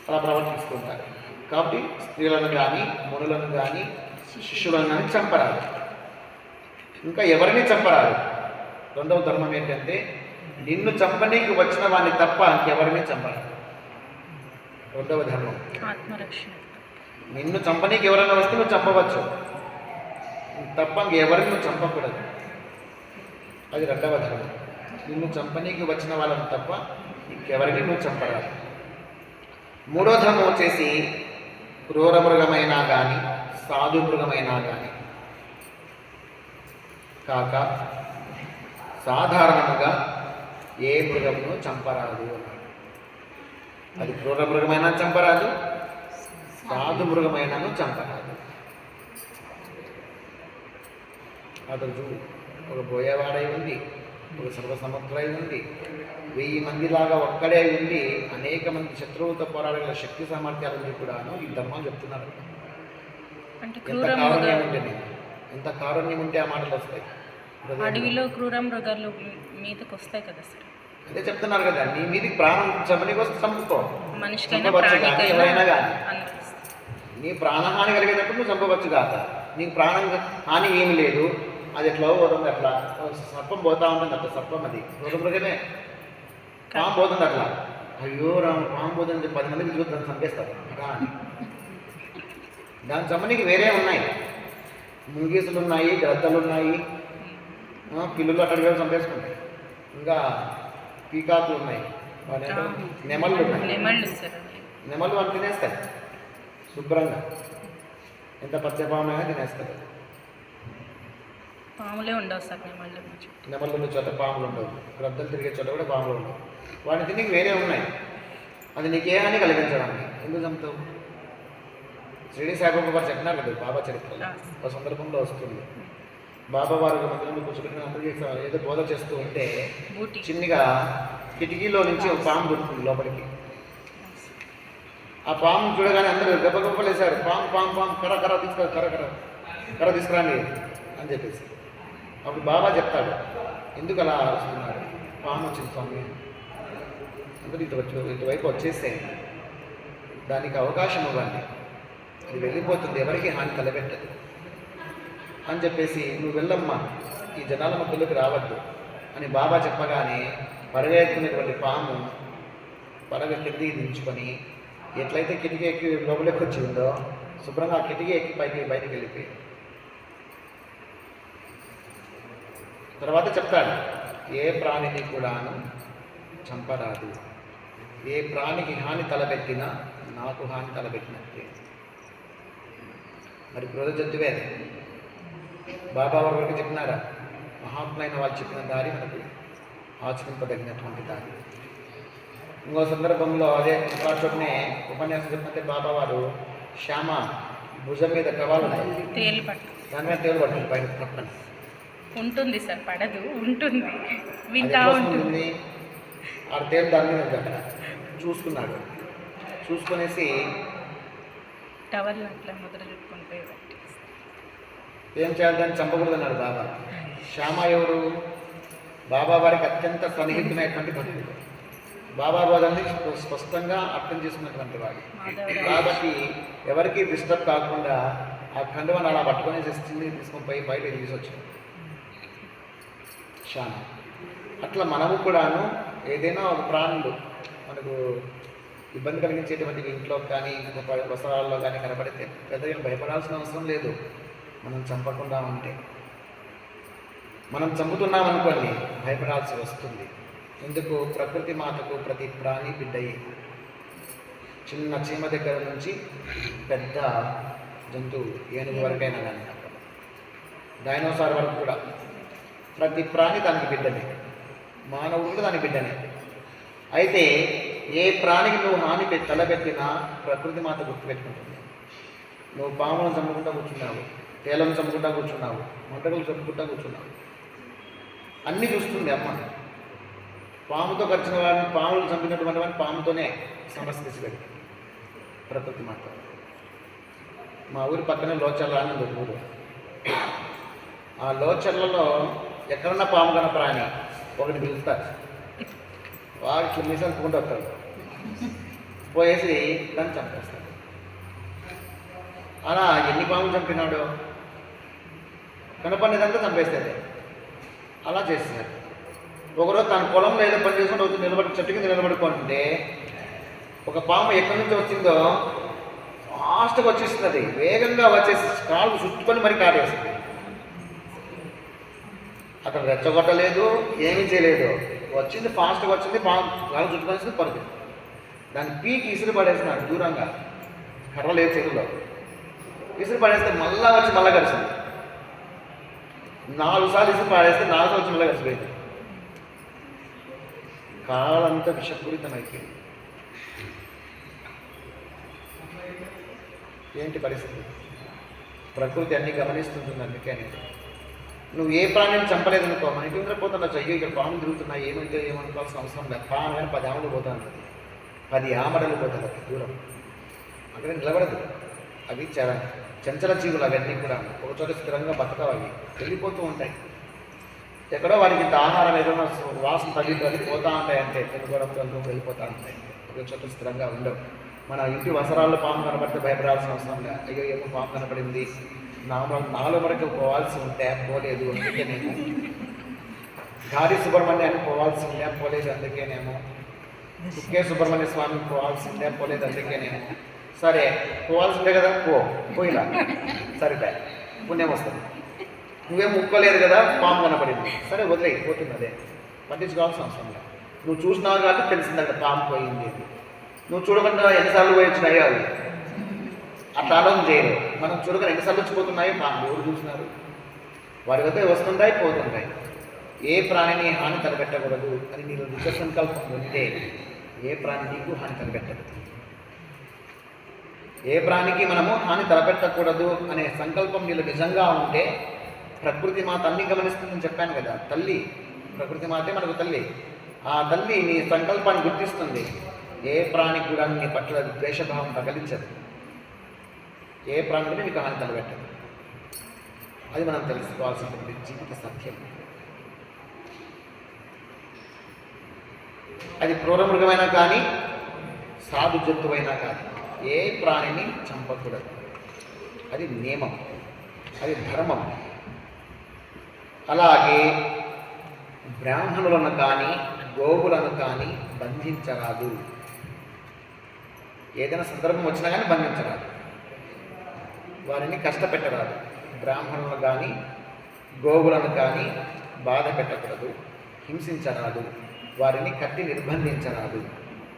S1: అలా ప్రవర్తిస్తూ ఉంటారు. కాబట్టి స్త్రీలను కానీ, మునులను కానీ, శిశువులను కానీ చంపరాదు. ఇంకా ఎవరిని చంపరాదు. రెండవ ధర్మం ఏంటంటే నిన్ను చంపనీకి వచ్చిన వాడిని తప్ప ఇంకెవరిని చంపరాదు. రెండవ ధర్మం
S2: ఆత్మరక్షణ.
S1: నిన్ను చంపనీకి ఎవరైనా వస్తే నువ్వు చంపవచ్చు తప్ప ఇంకెవరిని నువ్వు చంపకూడదు. అది రెండవ ధర్మం. నిన్ను చంపనీకి వచ్చిన వాళ్ళని తప్ప ఇంకెవరిని నువ్వు చంపరాదు. మూడో ధర్మం వచ్చేసి క్రూర మృగమైనా కానీ, సాధు మృగమైనా కానీ కాక సాధారణంగా ఏ మృగమును చంపరాదు అన్నాడు. అది క్రూర మృగమైనా చంపరాదు, సాధు మృగమైనను చంపరాదు. అతడు చూడు, ఒక బోయేవాడై ఉంది, ఒక సర్వసమర్థుడై ఉంది, 1000 మందిలాగా ఒక్కడే ఉండి అనేక మంది శత్రువులతో పోరాడగల శక్తి సామర్థ్యాలు ఉండి కూడాను ఈ ధర్మాలు చెప్తున్నారు. ఎంత కారుణ్యం ఉంటే, ఎంత కారుణ్యం ఉంటే ఆ మాటలు వస్తాయి.
S2: అడవిలో క్రూర మృగాలు మీదకి వస్తాయి కదా సార్,
S1: అదే చెప్తున్నారు కదా, నీ మీదకి ప్రాణం చంపనీకి వస్తే చంపుకో,
S2: మనిషికైనా
S1: ఎవరైనా కానీ. నీ ప్రాణహాని కలిగేటప్పుడు నువ్వు చంపవచ్చు కాక, నీకు ప్రాణం హాని ఏమి లేదు, అది ఎట్లా పోతుంది, అట్లా సర్పం పోతా ఉంటుంది, అట్లా సర్పం అది క్రూర మృగమే. పాము పోతుంది అట్లా, అయ్యో రాము పాము పోతుంది 10 మందికి చూసి దాన్ని చంపేస్తారు. దాని చంపనీకి వేరే ఉన్నాయి, ముంగీసులు ఉన్నాయి, గ్రద్దలు ఉన్నాయి, పిల్లులు అక్కడికి వెళ్ళి చంపేసుకుంటాయి, ఇంకా పీకాకులు ఉన్నాయి, నెమళ్ళు ఉన్నాయి. నెమళ్ళు అని తినేస్తాయి శుభ్రంగా, ఎంత పచ్చపామైనా తినేస్తారు.
S2: పాములే ఉండవు సార్
S1: నెమళ్ళు ఉన్న చోట పాములు ఉండవు, గ్రద్దలు తిరిగే చోట కూడా పాములు ఉండవు. వాటిని తిని వేరే ఉన్నాయి, అది నీకే హాని కలిగించడానికి. ఎందుకు చంపుతావు? షిరిడి సాయిబాబా వారు చెప్పినారు కదా బాబా చరిత్రలో, ఒక సందర్భంలో వస్తుంది. బాబా వారు మందిరంలో కూర్చోబెట్టిన అందరికీ ఏదో బోధ చేస్తూ ఉంటే చిన్నగా కిటికీలో నుంచి ఒక పాము దొరుకుతుంది లోపలికి. ఆ పాము చూడగానే అందరూ గబ్బగబ్బలేశారు, పాము పాము పాము, కర్ర తీసుకురండి అని చెప్పేసి. అప్పుడు బాబా చెప్తాడు, ఎందుకు అలా అరుస్తున్నారు, పాము వచ్చింది స్వామి, అందరూ ఇటువైపు వచ్చేస్తే దానికి అవకాశం ఇవ్వండి, అది వెళ్ళిపోతుంది, ఎవరికి హాని తలపెట్టదు అని చెప్పేసి, నువ్వు వెళ్ళమ్మా, ఈ జనాల మధ్యలోకి రావద్దు అని బాబా చెప్పగానే పడగెత్తుకునేటువంటి పాము పడగ కిందికి దించుకొని ఎట్లయితే కిటికీ ఎక్కి లోపలికి వచ్చిందో శుభ్రంగా ఆ కిటికీ ఎక్కి బయటికి వెళ్ళిపోయి తర్వాత చెప్తాడు, ఏ ప్రాణిని కూడాను చంపరాదు. ఏ ప్రాణికి హాని తలపెట్టినా నాకు హాని తలపెట్టినట్టే. మరి క్రూర జంతువే అది. బాబా వారి వరకు చెప్పినారా? మహాత్ములైన వాళ్ళు చెప్పిన దారి మనకు ఆచరింపదగినటువంటి దారి. ఇంకో సందర్భంలో అదే చోటనే ఉపన్యాసం చెప్పినట్టే బాబా వారు శ్యామ భుజం మీద కవాలు ఉన్నాయి,
S2: తేలు పట్టు
S1: దాని మీద తేలు పడుతుంది పైన పక్కన
S2: ఉంటుంది సార్, పడదు, ఉంటుంది,
S1: అది
S2: వింటా
S1: ఎట్లా
S2: ఉంటుంది.
S1: వస్తుంది? ఆ తేలు దాని మీద ఉంది అక్కడ. చూసుకున్నాడు, చూసుకునేసి
S2: టవల్ అట్లా ముద్ర చుట్టుకొని పోయి పట్టి
S1: ఏం చేయాలి, దాన్ని చంపకూడదు అన్నాడు బాబా. శ్యామ ఎవరు? బాబా వారికి అత్యంత సన్నిహితమైనటువంటి భక్తుడు. బాబా బోధనని స్పష్టంగా అర్థం చేసుకున్నటువంటి వాడు కాబట్టి ఎవరికి డిస్టర్బ్ కాకుండా ఆ ఖండవాన్ని అలా పట్టుకొని కిందకి తీసుకొని పోయి బయట తీసుకొచ్చాడు శ్యామ. అట్లా మనము కూడాను ఏదైనా ఒక ప్రాణులు మనకు ఇబ్బంది కలిగించేటువంటి ఇంట్లో కానీ వస్త్రాల్లో కానీ కనబడితే పెద్దగా భయపడాల్సిన అవసరం లేదు. మనం చంపకుండా ఉంటే, మనం చంపుతున్నాం అనుకోండి భయపడాల్సి వస్తుంది. ఎందుకు? ప్రకృతి మాతకు ప్రతి ప్రాణి బిడ్డయి. చిన్న చీమ దగ్గర నుంచి పెద్ద జంతువు ఏనుగు వరకైనా కానీ, డైనోసార్ వరకు కూడా ప్రతి ప్రాణి దానికి బిడ్డనే, మానవుడు కూడా దాని బిడ్డనే. అయితే ఏ ప్రాణికి నువ్వు హాని తలపెట్టినా ప్రకృతి మాత గుర్తుపెట్టుకుంటుంది. నువ్వు పాములను చంపుకుంటూ కూర్చున్నావు, తేలను చంపుకుంటూ కూర్చున్నావు, మంటలు చంపుకుంటూ కూర్చున్నావు, అన్నీ చూస్తుంది అమ్మ. పాముతో గడిచిన వాడిని, పాములు చంపినటువంటి వాడిని పాముతోనే సమస్య తెచ్చిపెట్టి ప్రకృతి మాత. మా ఊరి పక్కనే లోచర్ల అని ఉంది ఊరు. ఆ లోచర్లలో ఎక్కడన్నా పాము కన ప్రాణి ఒకటి పిలుస్తారు, వాడు కింద అనుకుంటూ వస్తాడు, పోయేసి దాన్ని చంపేస్తాడు. అలా ఎన్ని పాములు చంపినాడు? కనపడినంతా చంపేస్తాడు. అలా చేస్తున్నారు. ఒకరోజు తన పొలంలో ఏదో పని చేసుకుంటూ వచ్చి నిలబడి చెట్టు కింద నిలబడుకుంటుంటే ఒక పాము ఎక్కడి నుంచి వచ్చిందో ఫాస్ట్గా వచ్చేస్తుంది. వేగంగా వచ్చేసి కాళ్ళు చుట్టుకొని మరి కాటేస్తుంది. అతను రెచ్చగొట్టలేదు, ఏమీ చేయలేదు, వచ్చింది ఫాస్ట్గా వచ్చింది, పాము కాళ్ళు చుట్టుకొని పడుతుంది. దాన్ని పీకి ఇసురు పడేసినాడు దూరంగా, కర్ర లేదు చేతుల్లో. ఇసురు పడేస్తే మళ్ళా వచ్చి మళ్ళా కలిసింది. 4 సార్లు ఇసురు పడేస్తే 4 సార్లు వచ్చి మళ్ళీ కలిసిపోయింది. కాలంతా విషపూరితమైపోయింది. ఏంటి పరిస్థితి? ప్రకృతి అన్ని గమనిస్తుంటుంది. అందుకే నువ్వు ఏ ప్రాణిని చంపలేదనుకో, మన ఇంటి ముందర పోతుండొచ్చు, అయ్యో ఇక్కడ పాములు తిరుగుతున్నాయి, ఏమైతే ఏమనుకోవాల్సిన అవసరం లేదు. పాము కానీ 10 ఆమడలు పోతుంది, 10 ఆమడలు పోతుంది అక్కడ దూరం, అక్కడ నిలబడదు. అవి చంచల జీవులు, అవన్నీ కూడా ఒక చోట స్థిరంగా బతకవు, అవి వెళ్ళిపోతూ ఉంటాయి. ఎక్కడో వారికి ఇంత ఆహారం ఏదైనా వాసన తగ్గిపోయి పోతూ ఉంటాయి, అంటే తెలుగులో వెళ్ళిపోతూ ఉంటాయి, ఒక చోట స్థిరంగా ఉండవు. మన ఇంటి వసరాల్లో పాము కనబడితే భయపడాల్సిన అవసరం లేదు. అయ్యో ఏమో పాము కనపడింది, నాలో వరకు పోవాల్సి ఉంటే పోలేదు, అందుకేనేమో. గారి సుబ్రహ్మణ్యాన్ని పోవాల్సి ఉండే పోలేదు, అందుకేనేమో. కుక్కే సుబ్రహ్మణ్య స్వామికి పోవాల్సి ఉండే పోలేదు, అందుకేనేమో. సరే పోవాల్సి ఉండే కదా, పోయినా సరే పుణ్యం వస్తుంది. నువ్వేం ముక్కోలేదు కదా, పాము కనపడింది, సరే వదిలే, పోతుంది, అదే పట్టించుకోవాల్సిన అవసరం లేదు. నువ్వు చూసినావు కాబట్టి తెలిసిందంట పాము పోయింది. నువ్వు చూడకుండా ఎన్నిసార్లు పోయి వచ్చినాయో అవి అట్లా ఆలోచన చేయరు. మనం చూడగా ఎన్నిసార్లు వచ్చిపోతున్నాయో పాము ఎవరు చూసినారు? వారి వద్ద వస్తుంటాయి, పోతుంటాయి. ఏ ప్రాణిని హాని తలపెట్టకూడదు అని మీరు నిజ సంకల్పం ఉంటే ఏ ప్రాణి నీకు హాని తలపెట్టదు. ఏ ప్రాణికి మనము హాని తలపెట్టకూడదు అనే సంకల్పం నీళ్ళు నిజంగా ఉంటే ప్రకృతి మాత అన్ని గమనిస్తుందని చెప్పాను కదా. తల్లి ప్రకృతి మాతే మనకు తల్లి. ఆ తల్లి నీ సంకల్పాన్ని గుర్తిస్తుంది. ఏ ప్రాణి కూడా నీ పట్ల ద్వేషభావం తగలించదు, ఏ ప్రాణి కూడా నీకు హాని తలపెట్టదు. అది మనం తెలుసుకోవాల్సినటువంటి జీవిత సత్యం. అది క్రూర మృగమైనా కానీ సాధు జంతువైనా కానీ ఏ ప్రాణిని చంపకూడదు. అది నియమం, అది ధర్మం. అలాగే బ్రాహ్మణులను కానీ గోవులను కానీ బంధించరాదు. ఏదైనా సందర్భం వచ్చినా కానీ బంధించరాదు, వారిని కష్టపెట్టరాదు. బ్రాహ్మణులను కానీ గోవులను కానీ బాధ పెట్టకూడదు. హింసించరాదు, వారిని కట్టి నిర్బంధించరాదు.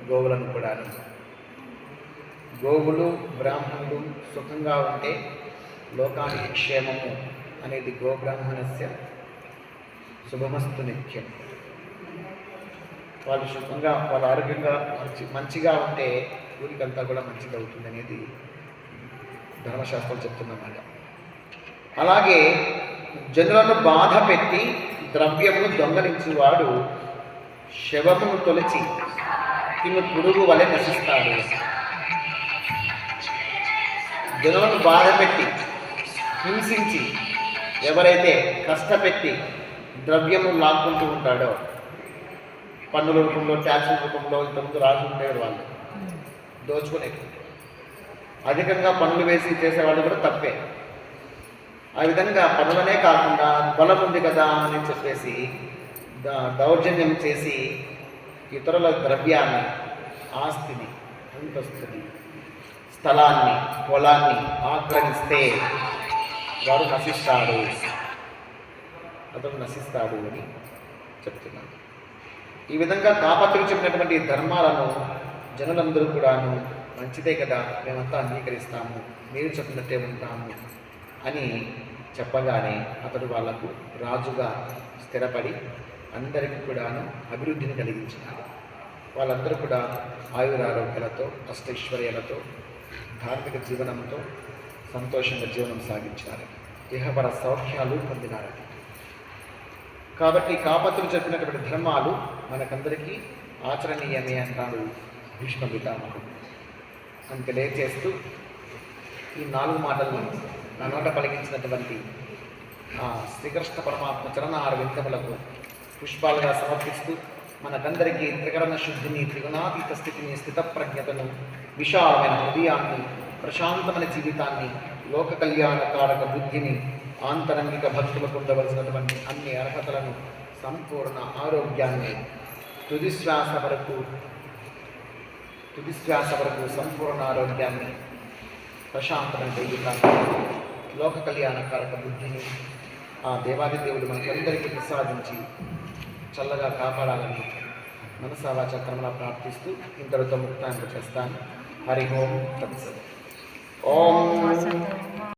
S1: గోవులను కూడా గోవులు బ్రాహ్మణులు సుఖంగా ఉంటే లోకానికి క్షేమము అనేది గోబ్రాహ్మణస్య శుభమస్తు నిత్యం. వాళ్ళు సుఖంగా వాళ్ళ ఆరోగ్యంగా మంచిగా ఉంటే ఊరికంతా కూడా మంచిగా అవుతుంది అనేది ధర్మశాస్త్రం చెప్తున్నమాట. అలాగే జనులను బాధ పెట్టి ద్రవ్యమును దొంగలించువాడు శవమును తొలిచి తిను పురుగు వలె నశిస్తాడు. జనులను బాధ పెట్టి హింసించి ఎవరైతే కష్టపెట్టి ద్రవ్యము లాక్కుంటూ ఉంటాడో, పన్నుల రూపంలో ట్యాక్సుల రూపంలో ఇంతకుముందు రాజు ఉండేవారు, వాళ్ళు దోచుకునే అధికంగా పన్నులు వేసి చేసేవాళ్ళు కూడా తప్పే. ఆ విధంగా పనులనే కాకుండా బలం ఉంది కదా అని చెప్పేసి దౌర్జన్యం చేసి ఇతరుల ద్రవ్యాన్ని, ఆస్తిని, అంతస్తుని, స్థలాన్ని, పొలాన్ని ఆక్రమిస్తే వాడు నశిస్తాడు, అతను నశిస్తాడు అని చెప్తున్నాడు. ఈ విధంగా కాపత్రులు చెప్పినటువంటి ధర్మాలను జనులందరూ కూడాను మంచిదే కదా, మేమంతా అంగీకరిస్తాము, మీరు చెప్పినట్టే ఉంటాము అని చెప్పగానే అతడు వాళ్లకు రాజుగా స్థిరపడి అందరికీ కూడాను అభివృద్ధిని కలిగించినాడు. వాళ్ళందరూ కూడా ఆయురారోగ్యాలతో, అష్టైశ్వర్యాలతో, ధార్మిక జీవనంతో సంతోషంగా జీవనం సాగించినారు, ఇహపర సౌఖ్యాలు పొందినారు. కాబట్టి కాపత్రులు చెప్పినటువంటి ధర్మాలు మనకందరికీ ఆచరణీయమే అంటాడు భీష్మ పితామహుడు. అని తెలియజేస్తూ ఈ 4 మాటలను నా నోట పలికించినటువంటి శ్రీకృష్ణ పరమాత్మ చరణార వింతములకు పుష్పాలుగా సమర్పిస్తూ మనకందరికీ త్రికరణ శుద్ధిని, త్రిగుణాతీత స్థితిని, స్థితప్రజ్ఞతను, విశాలమైన హృదయాన్ని, ప్రశాంతమైన జీవితాన్ని, లోక కళ్యాణకారక బుద్ధిని, ఆంతరంగిక భక్తులకు ఉండవలసినటువంటి అన్ని అర్హతలను, సంపూర్ణ ఆరోగ్యాన్ని, తుదిశ్వాస వరకు సంపూర్ణ ఆరోగ్యాన్ని, ప్రశాంతమైన జీవితాన్ని, లోక కళ్యాణకారక బుద్ధిని ఆ దేవాది దేవుడు మనకందరికీ ప్రసాదించి చల్లగా కాపాడాలని మనసా వాచా కర్మలా ప్రార్థిస్తూ ఇంతటితో ముక్తాంత చేస్తాను. హరి ఓం తత్సత్. ఓం